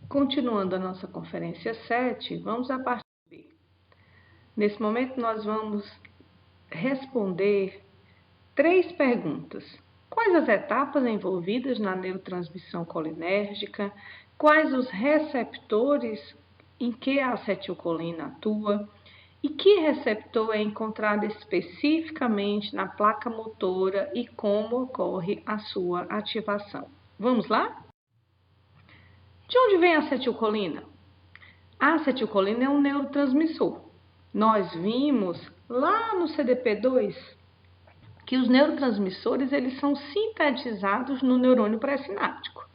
Continuando a nossa conferência 7, vamos à parte B. Nesse momento, nós vamos responder 3 perguntas. Quais as etapas envolvidas na neurotransmissão colinérgica? Quais os receptores em que a acetilcolina atua? E que receptor é encontrado especificamente na placa motora e como ocorre a sua ativação? Vamos lá? De onde vem a acetilcolina? A acetilcolina é um neurotransmissor. Nós vimos lá no CDP2 que os neurotransmissores eles são sintetizados no neurônio pré-sináptico.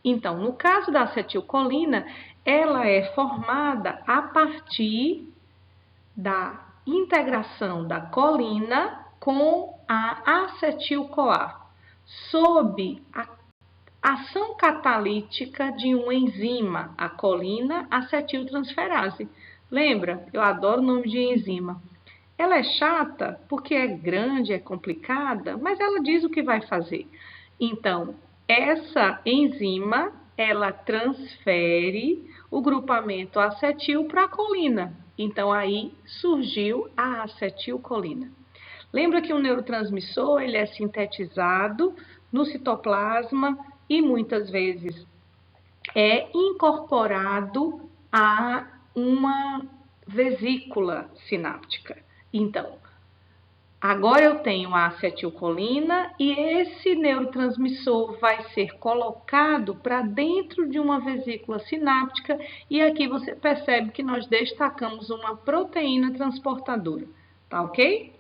Então, no caso da acetilcolina, ela é formada a partir da integração da colina com a acetil-CoA, sob a ação catalítica de uma enzima, a colina acetiltransferase. Lembra? Eu adoro o nome de enzima. Ela é chata porque é grande, é complicada, mas ela diz o que vai fazer. Então, essa enzima, ela transfere o grupamento acetil para a colina. Então, aí surgiu a acetilcolina. Lembra que o neurotransmissor ele é sintetizado no citoplasma e muitas vezes é incorporado a uma vesícula sináptica. Então, agora eu tenho a acetilcolina e esse neurotransmissor vai ser colocado para dentro de uma vesícula sináptica e aqui você percebe que nós destacamos uma proteína transportadora, tá ok?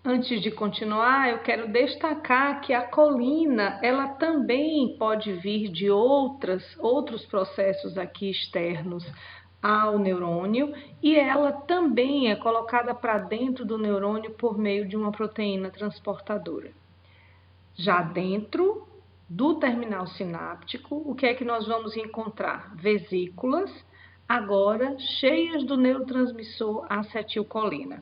Antes de continuar, eu quero destacar que a colina, ela também pode vir de outros processos aqui externos ao neurônio e ela também é colocada para dentro do neurônio por meio de uma proteína transportadora. Já dentro do terminal sináptico, o que é que nós vamos encontrar? Vesículas, agora cheias do neurotransmissor acetilcolina.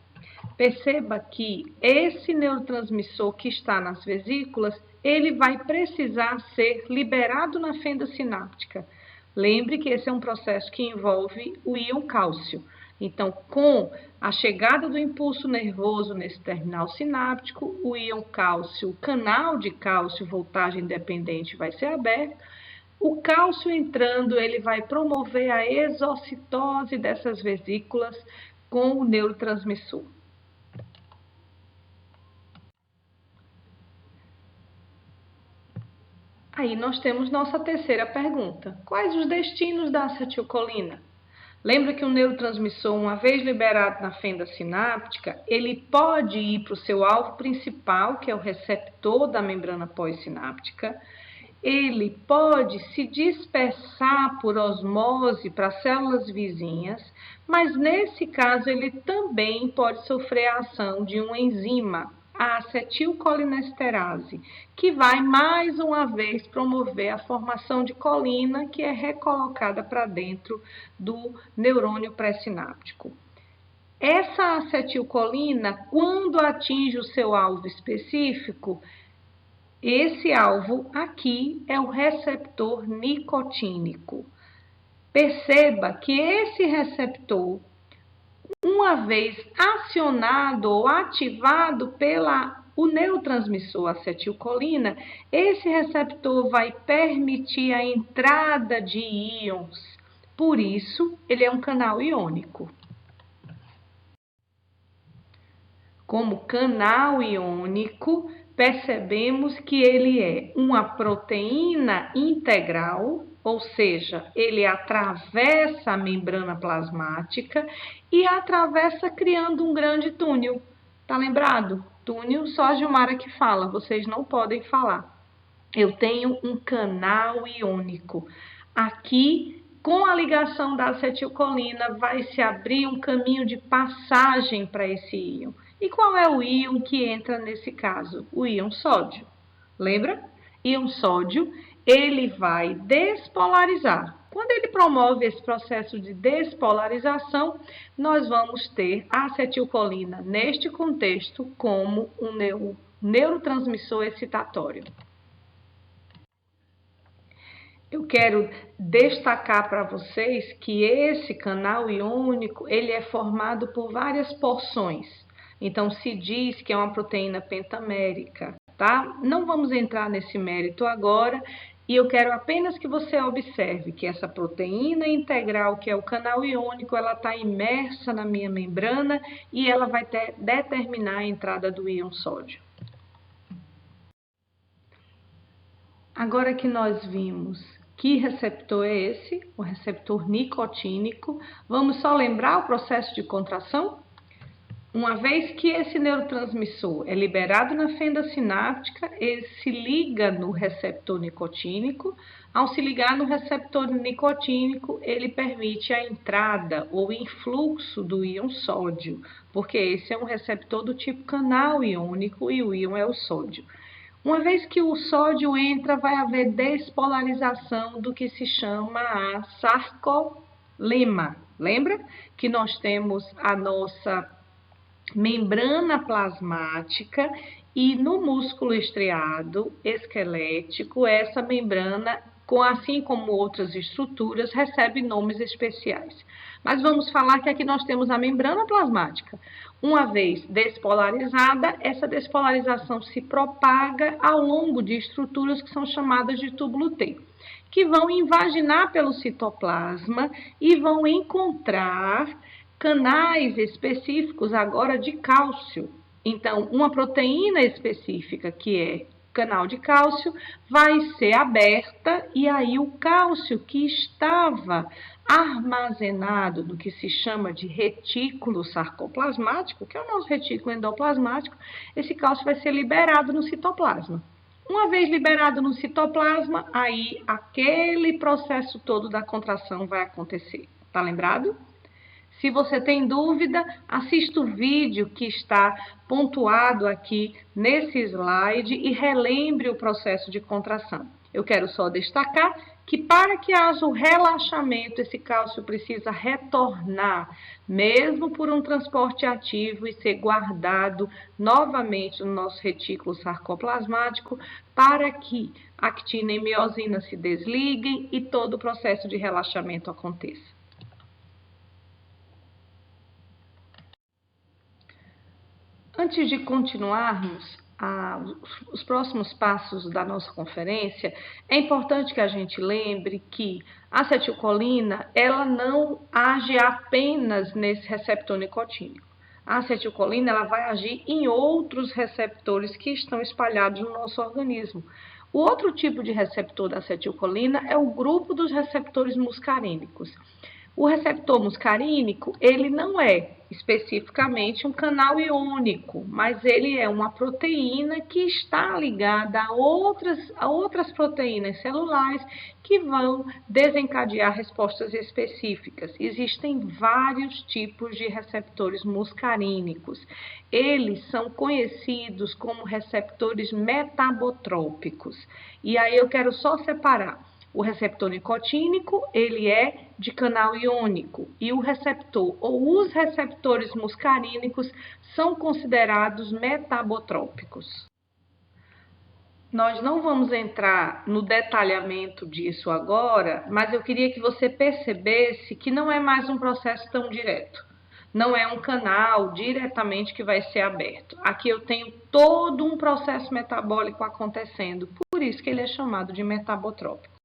Perceba que esse neurotransmissor que está nas vesículas, ele vai precisar ser liberado na fenda sináptica. Lembre que esse é um processo que envolve o íon cálcio. Então, com a chegada do impulso nervoso nesse terminal sináptico, o íon cálcio, o canal de cálcio voltagem dependente vai ser aberto. O cálcio entrando, ele vai promover a exocitose dessas vesículas com o neurotransmissor. Aí nós temos nossa terceira pergunta. Quais os destinos da acetilcolina? Lembra que o neurotransmissor, uma vez liberado na fenda sináptica, ele pode ir para o seu alvo principal, que é o receptor da membrana pós-sináptica. Ele pode se dispersar por osmose para células vizinhas, mas nesse caso ele também pode sofrer a ação de uma enzima, a acetilcolinesterase, que vai mais uma vez promover a formação de colina que é recolocada para dentro do neurônio pré-sináptico. Essa acetilcolina, quando atinge o seu alvo específico, esse alvo aqui é o receptor nicotínico. Perceba que esse receptor, uma vez acionado ou ativado o neurotransmissor acetilcolina, esse receptor vai permitir a entrada de íons. Por isso, ele é um canal iônico. Como canal iônico, percebemos que ele é uma proteína integral, ou seja, ele atravessa a membrana plasmática e atravessa criando um grande túnel. Tá lembrado? Túnel só a Gilmara que fala, vocês não podem falar. Eu tenho um canal iônico. Aqui, com a ligação da acetilcolina, vai se abrir um caminho de passagem para esse íon. E qual é o íon que entra nesse caso? O íon sódio. Lembra? Íon sódio, ele vai despolarizar. Quando ele promove esse processo de despolarização, nós vamos ter a acetilcolina, neste contexto, como um neurotransmissor excitatório. Eu quero destacar para vocês que esse canal iônico, ele é formado por várias porções. Então, se diz que é uma proteína pentamérica, tá? Não vamos entrar nesse mérito agora, e eu quero apenas que você observe que essa proteína integral, que é o canal iônico, ela está imersa na minha membrana e ela vai determinar a entrada do íon sódio. Agora que nós vimos que receptor é esse, o receptor nicotínico, vamos só lembrar o processo de contração? Uma vez que esse neurotransmissor é liberado na fenda sináptica, ele se liga no receptor nicotínico. Ao se ligar no receptor nicotínico, ele permite a entrada ou influxo do íon sódio, porque esse é um receptor do tipo canal iônico e o íon é o sódio. Uma vez que o sódio entra, vai haver despolarização do que se chama a sarcolema. Lembra que nós temos a nossa membrana plasmática e no músculo estriado esquelético, essa membrana, assim como outras estruturas, recebe nomes especiais. Mas vamos falar que aqui nós temos a membrana plasmática. Uma vez despolarizada, essa despolarização se propaga ao longo de estruturas que são chamadas de túbulo T, que vão invaginar pelo citoplasma e vão encontrar canais específicos agora de cálcio. Então, uma proteína específica, que é canal de cálcio, vai ser aberta e aí o cálcio que estava armazenado no que se chama de retículo sarcoplasmático, que é o nosso retículo endoplasmático, esse cálcio vai ser liberado no citoplasma. Uma vez liberado no citoplasma, aí aquele processo todo da contração vai acontecer. Tá lembrado? Se você tem dúvida, assista o vídeo que está pontuado aqui nesse slide e relembre o processo de contração. Eu quero só destacar que para que haja o relaxamento, esse cálcio precisa retornar, mesmo por um transporte ativo e ser guardado novamente no nosso retículo sarcoplasmático, para que actina e miosina se desliguem e todo o processo de relaxamento aconteça. Antes de continuarmos os próximos passos da nossa conferência, é importante que a gente lembre que a acetilcolina, ela não age apenas nesse receptor nicotínico. A acetilcolina, ela vai agir em outros receptores que estão espalhados no nosso organismo. O outro tipo de receptor da acetilcolina é o grupo dos receptores muscarínicos. O receptor muscarínico, ele não é especificamente um canal iônico, mas ele é uma proteína que está ligada a outras proteínas celulares que vão desencadear respostas específicas. Existem vários tipos de receptores muscarínicos. Eles são conhecidos como receptores metabotrópicos. E aí eu quero só separar. O receptor nicotínico, ele é de canal iônico e o receptor ou os receptores muscarínicos são considerados metabotrópicos. Nós não vamos entrar no detalhamento disso agora, mas eu queria que você percebesse que não é mais um processo tão direto. Não é um canal diretamente que vai ser aberto. Aqui eu tenho todo um processo metabólico acontecendo, por isso que ele é chamado de metabotrópico.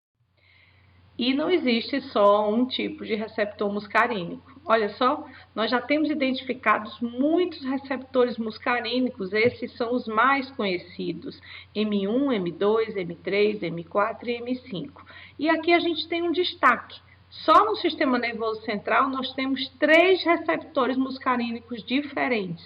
E não existe só um tipo de receptor muscarínico. Olha só, nós já temos identificados muitos receptores muscarínicos, esses são os mais conhecidos, M1, M2, M3, M4 e M5. E aqui a gente tem um destaque. Só no sistema nervoso central nós temos 3 receptores muscarínicos diferentes.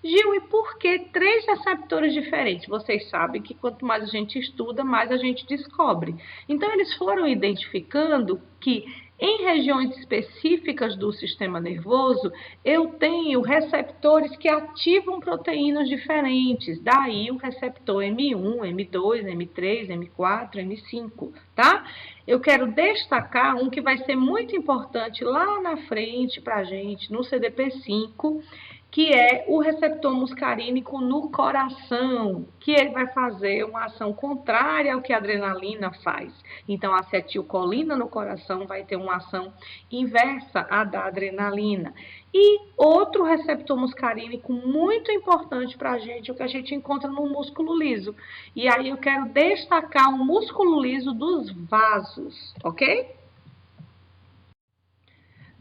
Gil, e por que 3 receptores diferentes? Vocês sabem que quanto mais a gente estuda, mais a gente descobre. Então, eles foram identificando que em regiões específicas do sistema nervoso, eu tenho receptores que ativam proteínas diferentes. Daí o receptor M1, M2, M3, M4, M5, tá? Eu quero destacar um que vai ser muito importante lá na frente para a gente, no CDP-5, que é o receptor muscarínico no coração, que ele vai fazer uma ação contrária ao que a adrenalina faz. Então, a acetilcolina no coração vai ter uma ação inversa à da adrenalina. E outro receptor muscarínico muito importante para a gente, o que a gente encontra no músculo liso. E aí eu quero destacar o músculo liso dos vasos, ok?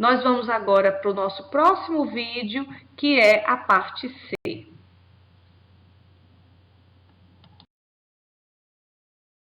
Nós vamos agora para o nosso próximo vídeo, que é a parte C.